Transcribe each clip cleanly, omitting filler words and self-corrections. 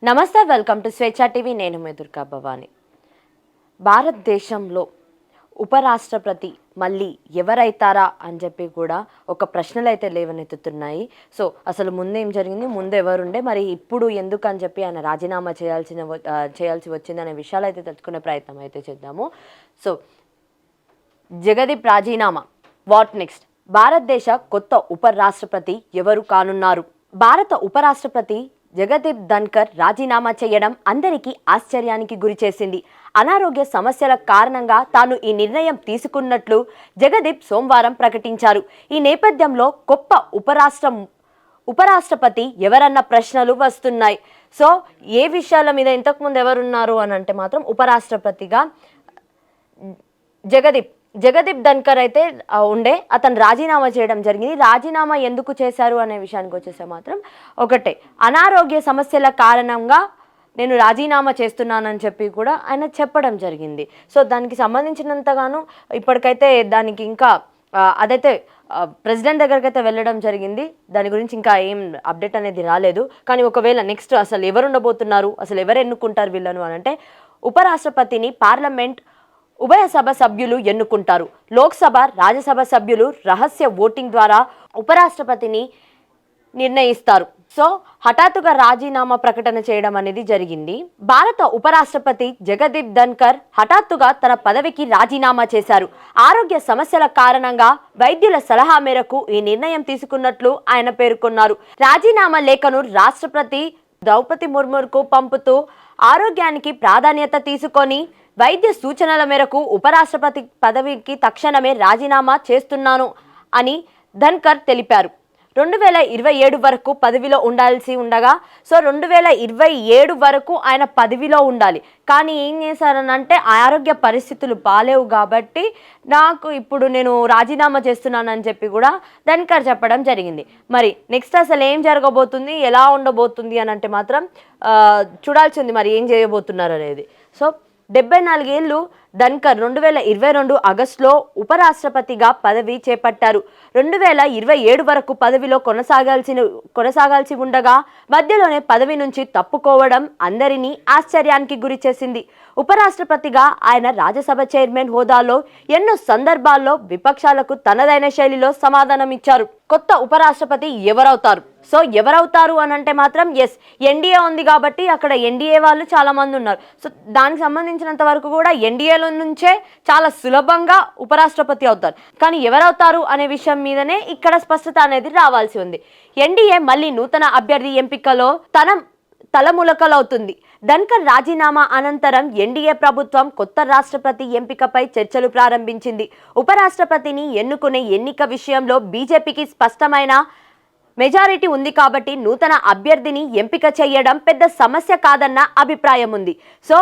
నమస్తే, welcome to స్వేచ్ఛ TV. నేను మీ దుర్గా భవాని. భారతదేశంలో ఉపరాష్ట్రపతి మళ్ళీ ఎవరైతారా అని చెప్పి కూడా ఒక ప్రశ్నలు అయితే లేవనెత్తుతున్నాయి. సో అసలు ముందేం జరిగింది, ముందు ఎవరుండే, మరి ఇప్పుడు ఎందుకు అని చెప్పి ఆయన రాజీనామా చేయాల్సి వచ్చిందనే విషయాలు అయితే తెలుసుకునే ప్రయత్నం అయితే చేద్దాము. సో జగదీప్ రాజీనామా, వాట్ నెక్స్ట్? భారతదేశ కొత్త ఉపరాష్ట్రపతి ఎవరు కానున్నారు? భారత ఉపరాష్ట్రపతి జగదీప్ ధన్కర్ రాజీనామా చేయడం అందరికీ ఆశ్చర్యానికి గురిచేసింది. అనారోగ్య సమస్యల కారణంగా తాను ఈ నిర్ణయం తీసుకున్నట్లు జగదీప్ సోమవారం ప్రకటించారు. ఈ నేపథ్యంలో గొప్ప ఉపరాష్ట్రపతి ఎవరన్న ప్రశ్నలు వస్తున్నాయి. సో ఏ విషయాల మీద ఇంతకుముందు ఎవరున్నారు అని అంటే మాత్రం ఉపరాష్ట్రపతిగా జగదీప్ ధన్కర్ అయితే ఉండే, అతను రాజీనామా చేయడం జరిగింది. రాజీనామా ఎందుకు చేశారు అనే విషయానికి వచ్చేస్తే మాత్రం ఒకటే, అనారోగ్య సమస్యల కారణంగా నేను రాజీనామా చేస్తున్నానని చెప్పి కూడా ఆయన చెప్పడం జరిగింది. సో దానికి సంబంధించినంతగాను ఇప్పటికైతే దానికి ఇంకా అదైతే ప్రెసిడెంట్ దగ్గరికి అయితే వెళ్ళడం జరిగింది. దాని గురించి ఇంకా ఏం అప్డేట్ అనేది రాలేదు. కానీ ఒకవేళ నెక్స్ట్ అసలు ఎవరు ఉండబోతున్నారు, అసలు ఎవరు ఎన్నుకుంటారు వీళ్ళను అని అంటే, ఉపరాష్ట్రపతిని పార్లమెంట్ ఉభయ సభ సభ్యులు ఎన్నుకుంటారు. లోక్సభ, రాజ్యసభ సభ్యులు రహస్య ఓటింగ్ ద్వారా ఉపరాష్ట్రపతిని నిర్ణయిస్తారు. సో హఠాత్తుగా రాజీనామా ప్రకటన చేయడం అనేది జరిగింది. భారత ఉపరాష్ట్రపతి జగదీప్ ధన్కర్ హఠాత్తుగా తన పదవికి రాజీనామా చేశారు. ఆరోగ్య సమస్యల కారణంగా వైద్యుల సలహా మేరకు ఈ నిర్ణయం తీసుకున్నట్లు ఆయన పేర్కొన్నారు. రాజీనామా లేఖను రాష్ట్రపతి ద్రౌపది ముర్ముకు పంపుతూ ఆరోగ్యానికి ప్రాధాన్యత తీసుకొని వైద్య సూచనల మేరకు ఉపరాష్ట్రపతి పదవికి తక్షణమే రాజీనామా చేస్తున్నాను అని ధన్కర్ తెలిపారు. 2027 వరకు పదవిలో ఉండాల్సి ఉండగా, సో 2027 వరకు ఆయన పదవిలో ఉండాలి. కానీ ఏం చేశారనంటే, ఆరోగ్య పరిస్థితులు బాలేవు కాబట్టి నాకు ఇప్పుడు నేను రాజీనామా చేస్తున్నానని చెప్పి కూడా ధన్కర్ చెప్పడం జరిగింది. మరి నెక్స్ట్ అసలు ఏం జరగబోతుంది, ఎలా ఉండబోతుంది అని అంటే మాత్రం చూడాల్సింది, మరి ఏం చేయబోతున్నారు అనేది. సో 74 ఏళ్ళు ధన్కర్ 2022 ఆగస్టులో ఉపరాష్ట్రపతిగా పదవి చేపట్టారు. 2027 వరకు పదవిలో కొనసాగాల్సి ఉండగా మధ్యలోనే పదవి నుంచి తప్పుకోవడం అందరినీ ఆశ్చర్యానికి గురి చేసింది. ఉపరాష్ట్రపతిగా ఆయన రాజ్యసభ చైర్మన్ హోదాలో ఎన్నో సందర్భాల్లో విపక్షాలకు తనదైన శైలిలో సమాధానం ఇచ్చారు. కొత్త ఉపరాష్ట్రపతి ఎవరవుతారు? సో ఎవరవుతారు అని అంటే మాత్రం ఎన్డీఏ ఉంది కాబట్టి అక్కడ ఎన్డీఏ వాళ్ళు చాలా మంది ఉన్నారు. సో దానికి సంబంధించినంత వరకు కూడా ఎన్డీఏలో నుంచే చాలా సులభంగా ఉపరాష్ట్రపతి అవుతారు. కానీ ఎవరవుతారు అనే విషయం మీదనే ఇక్కడ స్పష్టత అనేది రావాల్సి ఉంది. ఎన్డీఏ మళ్ళీ నూతన అభ్యర్థి ఎంపికలో తలములకలవుతుంది. ధన్కర్ రాజీనామా అనంతరం ఎన్డీఏ ప్రభుత్వం కొత్త రాష్ట్రపతి ఎంపికపై చర్చలు ప్రారంభించింది. ఉపరాష్ట్రపతిని ఎన్నుకునే ఎన్నిక విషయంలో బీజేపీకి స్పష్టమైన మెజారిటీ ఉంది కాబట్టి నూతన అభ్యర్థిని ఎంపిక చేయడం పెద్ద సమస్య కాదన్న అభిప్రాయం ఉంది. సో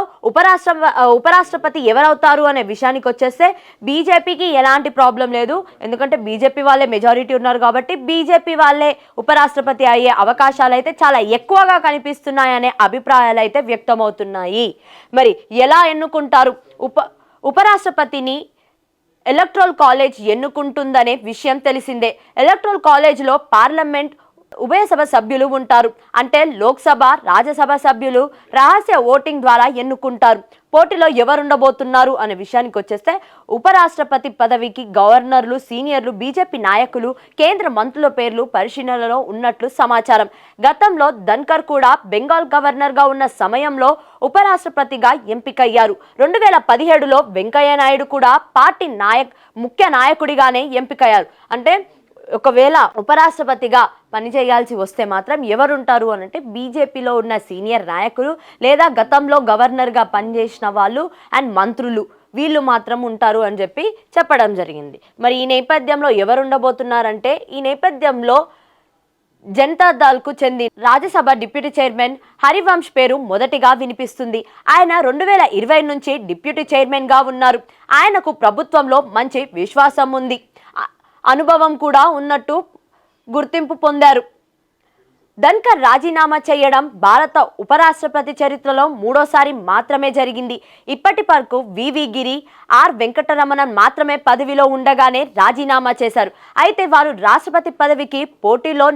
ఉపరాష్ట్రపతి ఎవరవుతారు అనే విషయానికి వచ్చేస్తే బీజేపీకి ఎలాంటి ప్రాబ్లం లేదు. ఎందుకంటే బీజేపీ వాళ్ళే మెజారిటీ ఉన్నారు కాబట్టి బీజేపీ వాళ్ళే ఉపరాష్ట్రపతి అయ్యే అవకాశాలు అయితే చాలా ఎక్కువగా కనిపిస్తున్నాయనే అభిప్రాయాలు అయితే వ్యక్తమవుతున్నాయి. మరి ఎలా ఎన్నుకుంటారు? ఉపరాష్ట్రపతిని ఎలక్టరల్ కాలేజ్ ఎన్నుకుంటుందనే విషయం తెలిసిందే. ఎలక్టరల్ కాలేజ్లో పార్లమెంట్ ఉభయ సభ సభ్యులు ఉంటారు. అంటే లోక్సభ, రాజ్యసభ సభ్యులు రహస్య ఓటింగ్ ద్వారా ఎన్నుకుంటారు. పోటీలో ఎవరుండబోతున్నారు అనే విషయానికి వచ్చేస్తే, ఉపరాష్ట్రపతి పదవికి గవర్నర్లు, సీనియర్లు, బీజేపీ నాయకులు, కేంద్ర మంత్రుల పేర్లు పరిశీలనలో ఉన్నట్లు సమాచారం. గతంలో ధన్కర్ కూడా బెంగాల్ గవర్నర్గా ఉన్న సమయంలో ఉపరాష్ట్రపతిగా ఎంపికయ్యారు. 2017లో వెంకయ్య నాయుడు కూడా పార్టీ ముఖ్య నాయకుడిగానే ఎంపికయ్యారు. అంటే ఒకవేళ ఉపరాష్ట్రపతిగా పనిచేయాల్సి వస్తే మాత్రం ఎవరుంటారు అని అంటే, బీజేపీలో ఉన్న సీనియర్ నాయకులు లేదా గతంలో గవర్నర్గా పనిచేసిన వాళ్ళు అండ్ మంత్రులు, వీళ్ళు మాత్రం ఉంటారు అని చెప్పి చెప్పడం జరిగింది. మరి ఈ నేపథ్యంలో ఎవరుండబోతున్నారంటే, ఈ నేపథ్యంలో జనతాదళ్కు చెందిన రాజ్యసభ డిప్యూటీ చైర్మన్ హరివంశ్ పేరు మొదటిగా వినిపిస్తుంది. ఆయన 2020 నుంచి డిప్యూటీ చైర్మన్గా ఉన్నారు. ఆయనకు ప్రభుత్వంలో మంచి విశ్వాసం ఉంది, అనుభవం కూడా ఉన్నట్టు గుర్తింపు పొందారు. ధన్కర్ రాజీనామా చేయడం భారత ఉపరాష్ట్రపతి చరిత్రలో మూడోసారి మాత్రమే జరిగింది. ఇప్పటి వరకు వివి గిరి, ఆర్ వెంకటరమణన్ మాత్రమే పదవిలో ఉండగానే రాజీనామా చేశారు. అయితే వారు రాష్ట్రపతి పదవికి పోటీలో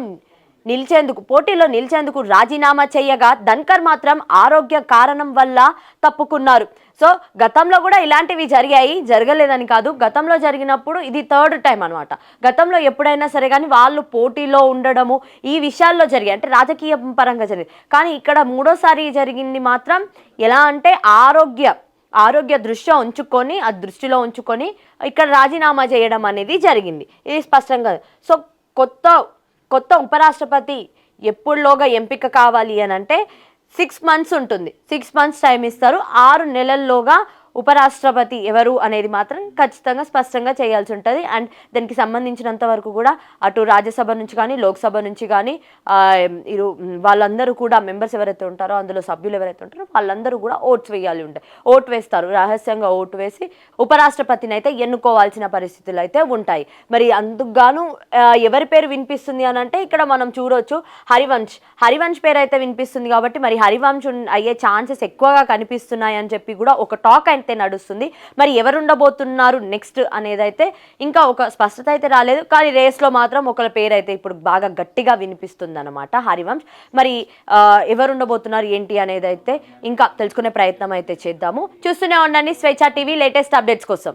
పోటీలో నిలిచేందుకు రాజీనామా చేయగా ధన్కర్ మాత్రం ఆరోగ్య కారణం వల్ల తప్పుకున్నారు. సో గతంలో కూడా ఇలాంటివి జరిగాయి, జరగలేదని కాదు, గతంలో జరిగినప్పుడు ఇది థర్డ్ టైం అనమాట. గతంలో ఎప్పుడైనా సరే కానీ వాళ్ళు పోటీలో ఉండడము ఈ విషయాల్లో జరిగాయి, అంటే రాజకీయ పరంగా జరిగింది. కానీ ఇక్కడ మూడోసారి జరిగింది మాత్రం ఎలా అంటే ఆరోగ్య దృష్టిలో ఉంచుకొని ఇక్కడ రాజీనామా చేయడం అనేది జరిగింది. ఇది స్పష్టంగా. సో కొత్త ఉపరాష్ట్రపతి ఎప్పుడులోగా ఎంపిక కావాలి అని అంటే 6 months ఉంటుంది. 6 months టైం ఇస్తారు. 6 నెలల్లోగా ఉపరాష్ట్రపతి ఎవరు అనేది మాత్రం ఖచ్చితంగా స్పష్టంగా చేయాల్సి ఉంటుంది. అండ్ దానికి సంబంధించినంత వరకు కూడా అటు రాజ్యసభ నుంచి కానీ లోక్సభ నుంచి కానీ వాళ్ళందరూ కూడా మెంబర్స్ ఎవరైతే ఉంటారో, అందులో సభ్యులు ఎవరైతే ఉంటారో వాళ్ళందరూ కూడా ఓట్ వేస్తారు. రహస్యంగా ఓటు వేసి ఉపరాష్ట్రపతిని అయితే ఎన్నుకోవాల్సిన పరిస్థితులు అయితే ఉంటాయి. మరి అందుకు గాను ఎవరి పేరు వినిపిస్తుంది అని అంటే ఇక్కడ మనం చూడవచ్చు హరివంశ్ పేరు అయితే వినిపిస్తుంది. కాబట్టి మరి హరివంశ్ అయ్యే ఛాన్సెస్ ఎక్కువగా కనిపిస్తున్నాయి అని చెప్పి కూడా ఒక టాక్ అయితే నడుస్తుంది. మరి ఎవరు ఉండబోతున్నారు నెక్స్ట్ అనేది అయితే ఇంకా ఒక స్పష్టత అయితే రాలేదు. కానీ రేస్లో మాత్రం ఒకళ్ళ పేరు అయితే ఇప్పుడు బాగా గట్టిగా వినిపిస్తుంది అనమాట, హరివంశ్. మరి ఎవరు ఉండబోతున్నారు ఏంటి అనేది అయితే ఇంకా తెలుసుకునే ప్రయత్నం అయితే చేద్దాము. చూస్తూనే ఉండండి స్వేచ్ఛ టీవీ లేటెస్ట్ అప్డేట్స్ కోసం.